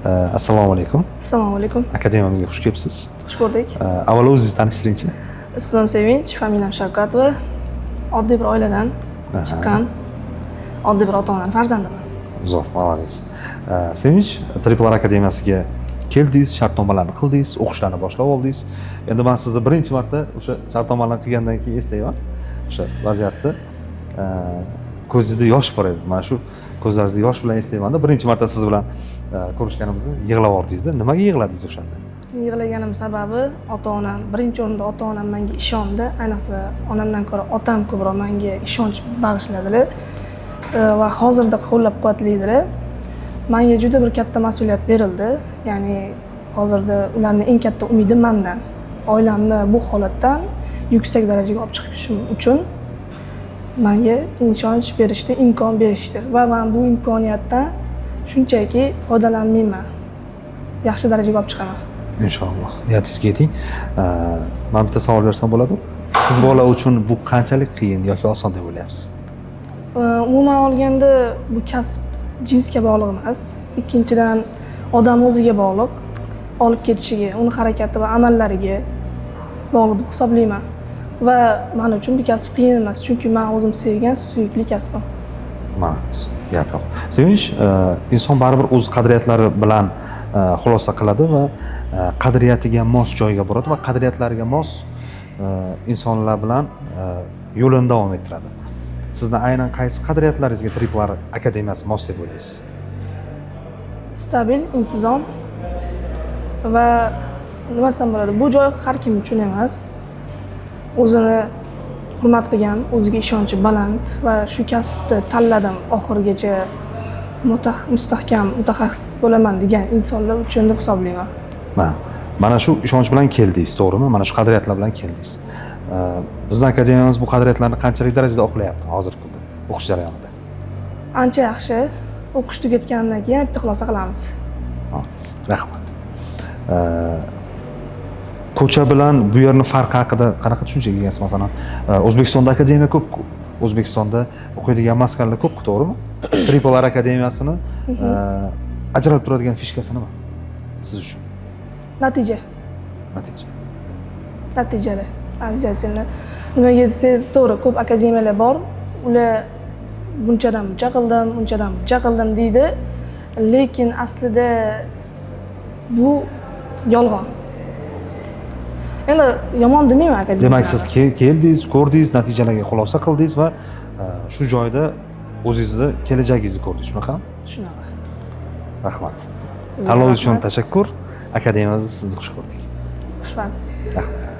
Assalomu alaykum. Assalomu alaykum. Akademiyamizga xush kelibsiz. Xush ko'rdik. Avvalo o'zingizni tanishtiringchi. Ismim Sevinch, familiyam Shavkatova. Oddiy bir oiladan chiqqan, oddiy bir ota-onaning farzandiman. Zo'r, malades. Sevinch, Triplar akademiyasiga keldingiz, shartnomalarni qildingiz, o'qishlarni boshlab oldingiz. Endi men sizni birinchi marta o'sha shartnomalarni qilgandan keyin eslayman. O'sha vaziyatda ko'zingizda yosh bor edi. Mana shu ko'zlaringizda yosh bilan eslayman-da. Birinchi marta siz bilan ko'rishganimizda yig'lab ordingiz-da. Nimaga yig'ladingiz o'shanda? Yig'laganim sababi ota-onam, birinchi o'rinda ota-onam menga ishondi. Ayniqsa onamdan ko'ra otam ko'proq menga ishonch bag'ishladilar va hozirda qo'llab-quvvatlaydilar. Menga juda bir katta mas'uliyat berildi. Ya'ni hozirda ularning eng katta umidi mendan. Oilamni bu holatdan yuksak darajaga olib chiqishim uchun menga ishonch berishdi, imkon berishdi va men bu imkoniyatdan shunchaki foydalanmayman. Yaxshi darajaga olib chiqaman. Inshaalloh. Niyatingizga yeting. Men bitta savol bersam bo'ladimi? Qiz bola uchun bu qanchalik qiyin yoki oson deb o'ylayapsiz? Umuman olganda bu kasb jinsga bog'liq emas. Ikkinchidan odam o'ziga bog'liq, olib ketishiga, uni harakati va amallariga bog'liq deb hisoblayman. Va men uchun bu kasb qiyin emas, chunki men o'zim sevgan suyukli kasbim. Mana gap yo'q. Sevinch, inson baribir o'z qadriyatlari bilan xulosa qiladi va qadriyatiga mos joyga boradi va qadriyatlariga mos insonlar bilan yo'lini davom ettiradi. Sizni aynan qaysi qadriyatlaringizga Triplar akademiyasi mos deb o'ylaysiz? Stabil, intizom va nima desam bo'ladi, bu joy har kim uchun emas. O'zini hurmat qilgan, o'ziga ishonchi baland va shu kasbni tanladim, oxirigacha mustahkam mutaxassis bo'laman degan insonlar uchun deb hisoblayman. Mana shu ishonch bilan keldingiz, to'g'rimi? Mana shu qadriyatlar bilan keldingiz. Bizning akademiyamiz bu qadriyatlarni qanchalik darajada oqlayapti hozirgi kunda o'qish jarayonida? Ancha yaxshi. O'qish tugatgandan keyin bitta xulosa qilamiz. Rahmat. Ko'cha bilan bu yerning farqi haqida qanaqa tushunchaga egasiz? Masalan, O'zbekistonda akademiya ko'p-ku. O'zbekistonda o'qiydigan maskanlar ko'p-ku, to'g'rimi? Triplar akademiyasini ajratib turadigan fishkasi nima siz uchun? Natija. Natijada. Обязательно. Nimaga desangiz, to'g'ri, ko'p akademiyalar bor. Ular bunchadan buncha qildim deydi. Lekin aslida bu yolg'on. Endi yomon demayman akademiya. Demak, siz keldingiz, ko'rdingiz, natijalarga xulosa qildingiz va shu joyda o'zingizni kelajagingizni ko'rdingiz, shunaqami? Shunaqa. Rahmat. Tanlovingiz uchun tashakkur. Akademiyamizni sizni xush ko'rdik. Xushvaqt. Rahmat.